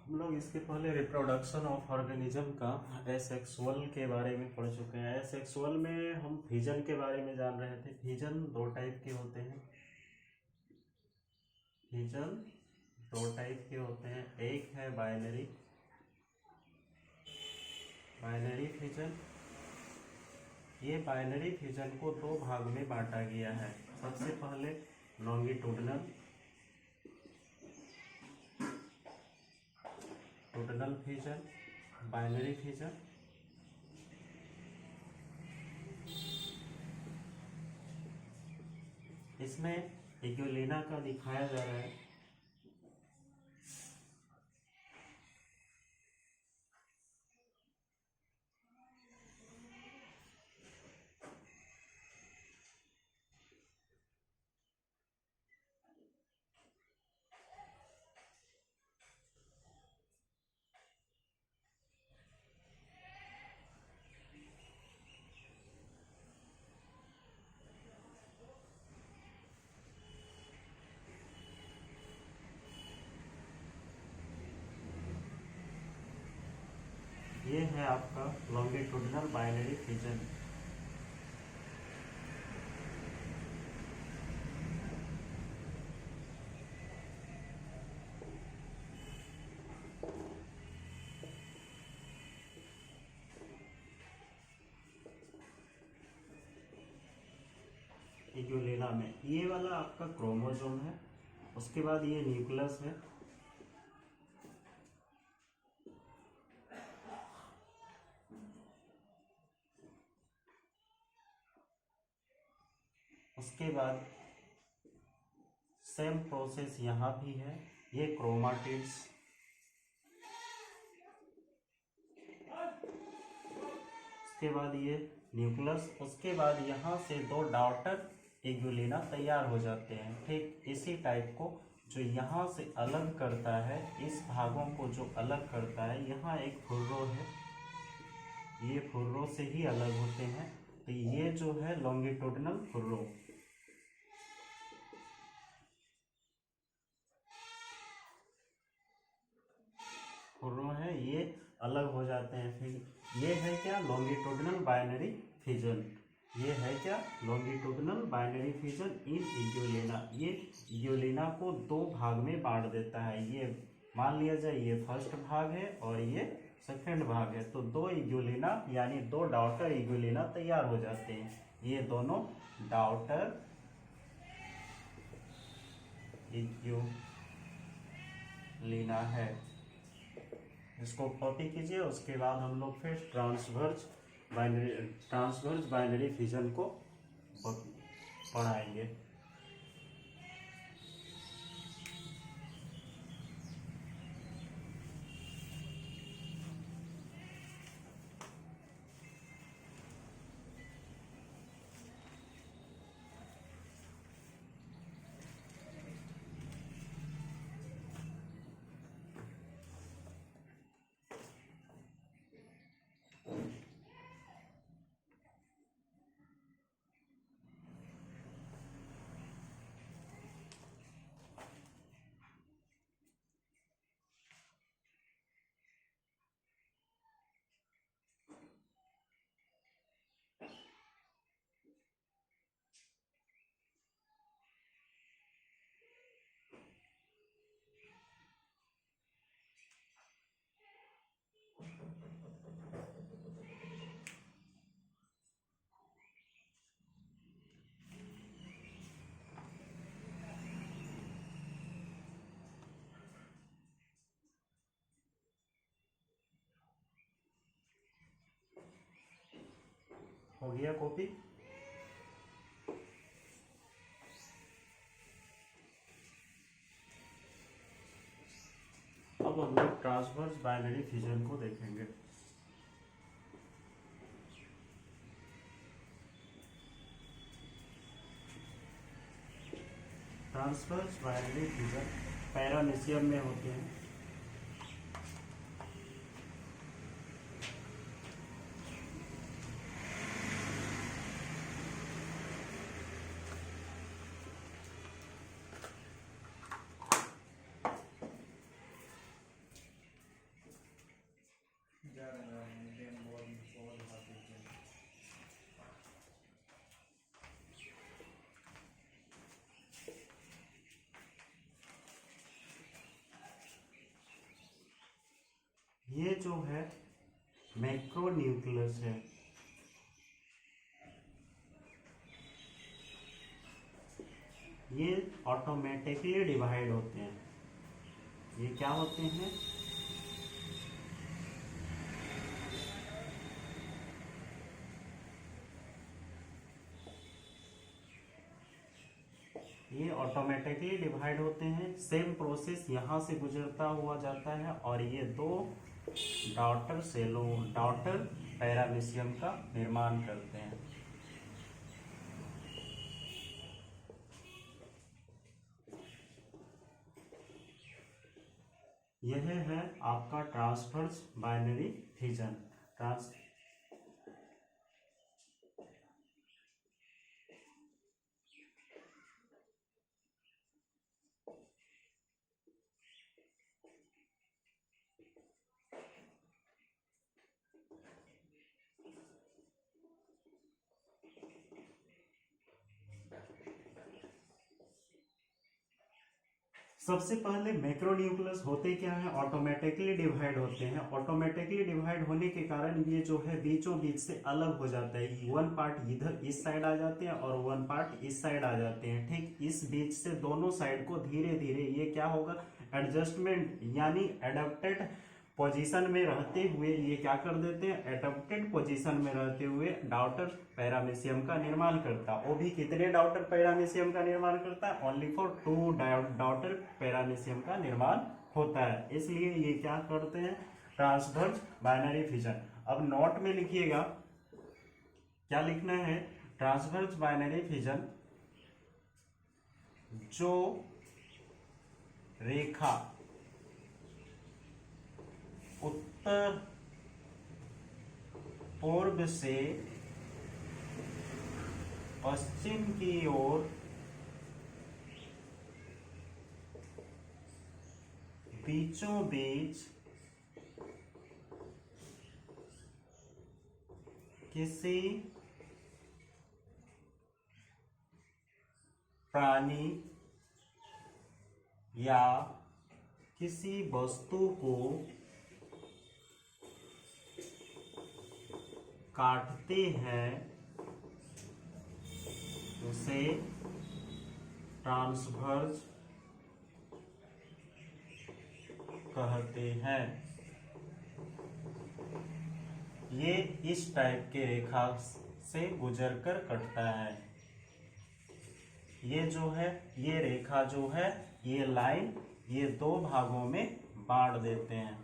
हम लोग इसके पहले रिप्रोडक्शन ऑफ ऑर्गेनिज्म का एसेक्सुअल के बारे में पढ़ चुके हैं। एसेक्सुअल में हम फिजन के बारे में जान रहे थे। फिजन दो टाइप के होते हैं। फिजन दो टाइप के होते हैं। एक है बाइनरी फिजन। ये बाइनरी फिजन को दो भाग में बांटा गया है। सबसे पहले लॉन्गिट्यूडनल फिजन, बाइनरी फिजन। इसमें इग्युलिना का दिखाया जा रहा है। ये है आपका लॉन्गिट्यूडनल बाइनरी फिजन। इग्युलिना में ये वाला आपका क्रोमोसोम है। उसके बाद ये न्यूक्लियस है। उसके बाद सेम प्रोसेस यहाँ भी है। ये क्रोमाटिड्स। उसके बाद ये न्यूक्लियस। उसके बाद यहाँ से दो डॉटर इग्युलिना तैयार हो जाते हैं। ठीक इसी टाइप को जो यहाँ से अलग करता है, इस भागों को जो अलग करता है, यहाँ एक फुर्रो है। ये फुर्रो से ही अलग होते हैं। तो ये जो है लॉन्गिट्यूडनल फुर्रो है। ये अलग हो जाते हैं। फिर ये है क्या? Longitudinal binary fission. ये है क्या? Longitudinal binary fission in Euglena. ये इग्युलिना को दो भाग में बांट देता है। ये मान लिया जाए ये फर्स्ट भाग है और ये सेकंड भाग है। तो दो इग्युलिना यानी दो डॉटर इग्युलिना तैयार हो जाते हैं। ये दोनों डॉटर इग्युलिना है। इसको कॉपी कीजिए। उसके बाद हम लोग फिर ट्रांसवर्स बाइनरी फिजन को पढ़ाएंगे। हो गया कॉपी? अब हम लोग ट्रांसवर्स बाइनरी फिजन को देखेंगे। ट्रांसवर्स बाइनरी फिजन पैरामीशियम में होते हैं। ये जो है मैक्रो न्यूक्लियस है, ये ऑटोमेटिकली डिवाइड होते हैं। ये क्या होते हैं? ये ऑटोमेटिकली डिवाइड होते हैं। सेम प्रोसेस यहाँ से गुजरता हुआ जाता है और ये दो डॉटर सेलों, डॉटर पैरामीशियम का निर्माण करते हैं। यह है आपका ट्रांसवर्स बाइनरी फिजन। सबसे पहले मैक्रोन्यूक्लियस होते क्या है? ऑटोमेटिकली डिवाइड होते हैं। ऑटोमेटिकली डिवाइड होने के कारण ये जो है बीचों बीच से अलग हो जाता है। वन पार्ट इधर इस साइड आ जाते हैं और वन पार्ट इस साइड आ जाते हैं। ठीक इस बीच से दोनों साइड को धीरे धीरे ये क्या होगा? एडजस्टमेंट यानी एडेप्टेड पोजीशन में रहते हुए ये क्या कर देते हैं? एडेप्टेड पोजीशन में रहते हुए डॉटर पैरामीशियम का निर्माण करता है। वो भी कितने डॉटर पैरामीशियम का निर्माण करता है? ओनली फॉर 2 डॉटर पैरामीशियम का निर्माण होता है। इसलिए ये क्या करते हैं? Transverse binary fission. अब नोट में लिखिएगा, क्या लिखना है? ट्रांसवर्स बाइनरी फिजन, जो रेखा उत्तर पूर्व से पश्चिम की ओर बीचों बीच किसी प्राणी या किसी वस्तु को काटते हैं उसे ट्रांसवर्स कहते हैं। ये इस टाइप के रेखा से गुजरकर कटता है। ये जो है, ये रेखा जो है, ये लाइन ये दो भागों में बांट देते हैं।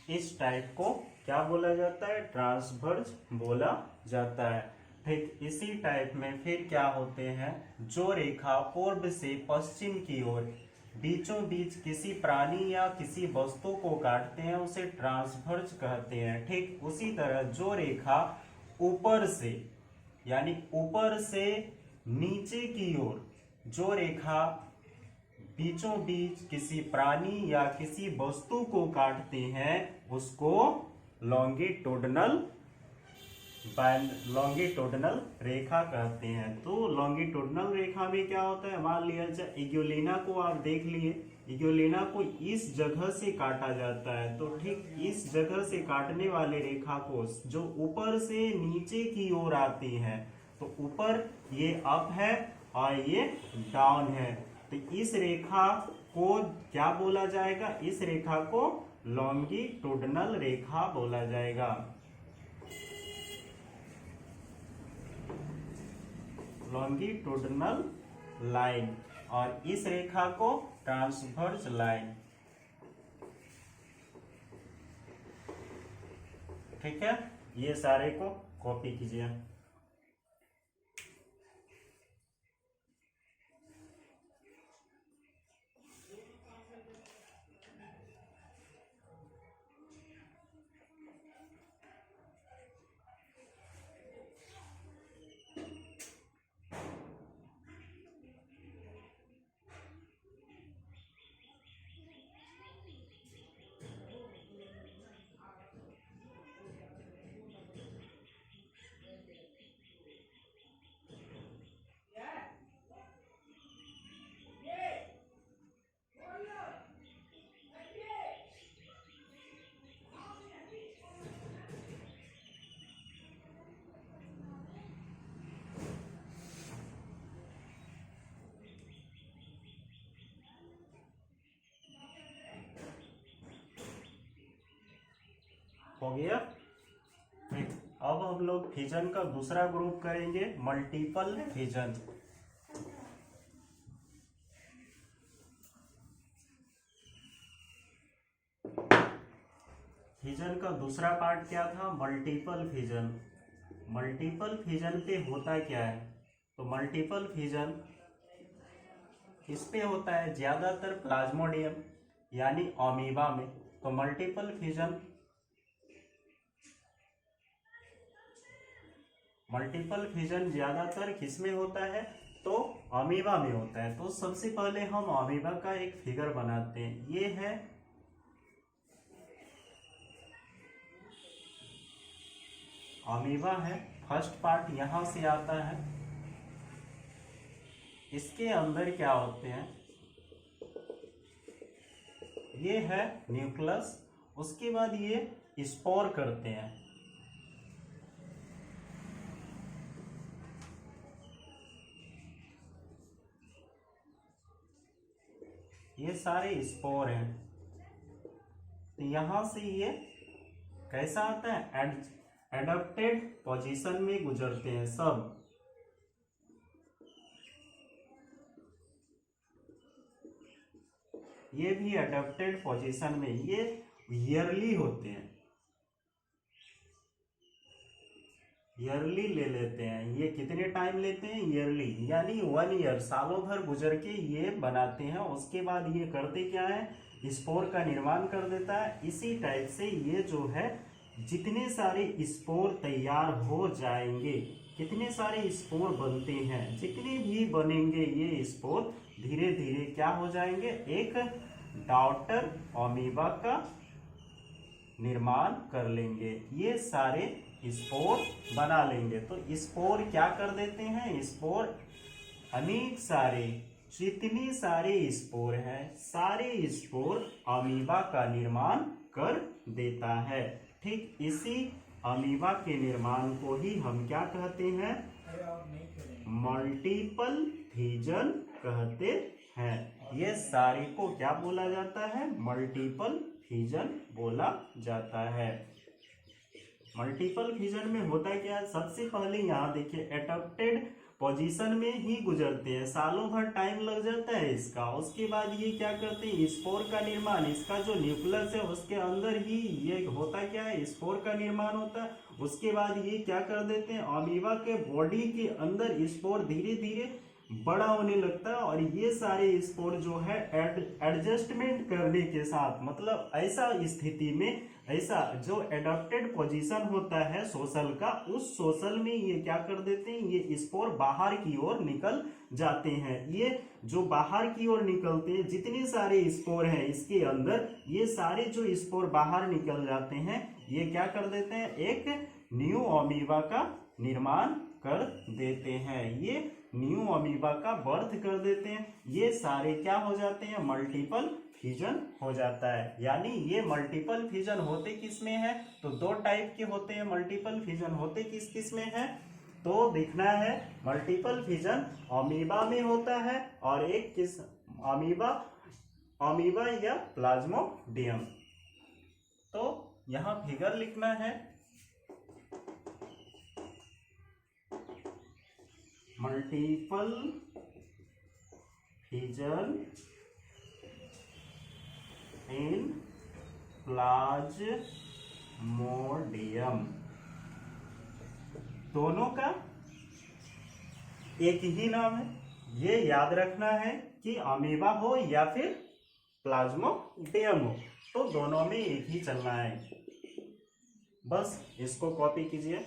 इस टाइप को क्या बोला जाता है? ट्रांसवर्स बोला जाता है। ठीक इसी टाइप में फिर क्या होते हैं? जो रेखा पूर्व से पश्चिम की ओर बीचों बीच किसी प्राणी या किसी वस्तु को काटते हैं उसे ट्रांसवर्स कहते हैं। ठीक उसी तरह जो रेखा ऊपर से यानी ऊपर से नीचे की ओर जो रेखा बीचों बीच किसी प्राणी या किसी वस्तु को काटते हैं उसको लॉन्गिट्यूडिनल रेखा कहते हैं। तो लॉन्गिट्यूडिनल रेखा में क्या होता है? मान लिया जाए इग्योलेना को आप देख लिए, इग्योलेना को इस जगह से काटा जाता है। तो ठीक इस जगह से काटने वाले रेखा को जो ऊपर से नीचे की ओर आती है, तो ऊपर ये अप है और ये डाउन है। तो इस रेखा को क्या बोला जाएगा? इस रेखा को लॉन्गिट्यूडिनल रेखा बोला जाएगा। Longitudinal line. और इस रेखा को ट्रांसवर्स लाइन। ठीक है, ये सारे को कॉपी कीजिए। हो गया। ठीक, अब हम लोग फिजन का दूसरा ग्रुप करेंगे, मल्टीपल फिजन। फिजन का दूसरा पार्ट क्या था? Multiple fission. मल्टीपल फिजन पे होता क्या है? तो मल्टीपल फिजन किस पे होता है? ज्यादातर प्लाज्मोडियम यानी अमीबा में। तो मल्टीपल फिजन ज्यादातर किस में होता है? तो अमीबा में होता है। तो सबसे पहले हम अमीबा का एक फिगर बनाते हैं। ये है अमीबा है, फर्स्ट पार्ट यहां से आता है। इसके अंदर क्या होते हैं? ये है न्यूक्लियस, उसके बाद ये स्पोर करते हैं। ये सारे स्पोर हैं। तो यहां से ये कैसा आता है? एडप्टेड पोजीशन में गुजरते हैं सब। ये भी एडप्टेड पोजीशन में, ये ईयरली होते हैं, ईयरली ले लेते हैं। ये कितने टाइम लेते हैं? ईयरली, यानी 1 ईयर, सालों भर गुजर के ये बनाते हैं। उसके बाद ये करते क्या है? स्पोर का निर्माण कर देता है। इसी टाइप से ये जो है जितने सारे स्पोर तैयार हो जाएंगे, कितने सारे स्पोर बनते हैं, जितने भी बनेंगे ये स्पोर धीरे धीरे क्या हो जाएंगे? एक डॉटर अमीबा का निर्माण कर लेंगे। ये सारे स्पोर बना लेंगे। तो स्पोर क्या कर देते हैं? स्पोर अनेक सारे, जितने सारे स्पोर हैं, सारे स्पोर अमीबा का निर्माण कर देता है। ठीक इसी अमीबा के निर्माण को ही हम क्या कहते हैं? मल्टीपल फिजन कहते हैं। ये सारे को क्या बोला जाता है? मल्टीपल फिजन बोला जाता है। मल्टीपल फिजन में होता क्या है? सबसे पहले यहाँ देखिए, एडप्टेड पोजीशन में ही गुजरते हैं, सालों भर टाइम लग जाता है इसका। उसके बाद ये क्या करते हैं? स्पोर का निर्माण, इसका जो न्यूक्लियस है उसके अंदर ही ये होता क्या है? स्पोर का निर्माण होता है। उसके बाद ये क्या कर देते हैं? अमीबा के बॉडी के अंदर स्पोर धीरे धीरे बड़ा होने लगता है। और ये सारे स्पोर जो है एडजस्टमेंट करने के साथ, मतलब ऐसा स्थिति में, ऐसा जो एडप्टेड पोजीशन होता है सोशल का, उस सोशल में ये क्या कर देते हैं? ये स्पोर बाहर की ओर निकल जाते हैं। ये जो बाहर की ओर निकलते हैं, जितने सारे स्पोर हैं इसके अंदर, ये सारे जो स्पोर बाहर निकल जाते हैं, ये क्या कर देते हैं? एक न्यू अमीबा का निर्माण कर देते हैं। ये न्यू अमीबा का बर्थ कर देते हैं। ये सारे क्या हो जाते हैं? मल्टीपल फिजन हो जाता है। यानी ये मल्टीपल फिजन होते किस में है? तो 2 टाइप के होते हैं मल्टीपल फिजन। होते किस किस में है? तो देखना है, मल्टीपल फिजन अमीबा में होता है, और एक किस? अमीबा या प्लाज्मोडियम। तो यहां फिगर लिखना है, मल्टीपल फिजन इन प्लाज्मोडियम। दोनों का एक ही नाम है। ये याद रखना है कि अमीबा हो या फिर प्लाज्मोडियम हो, तो दोनों में एक ही चलना है। बस इसको कॉपी कीजिए।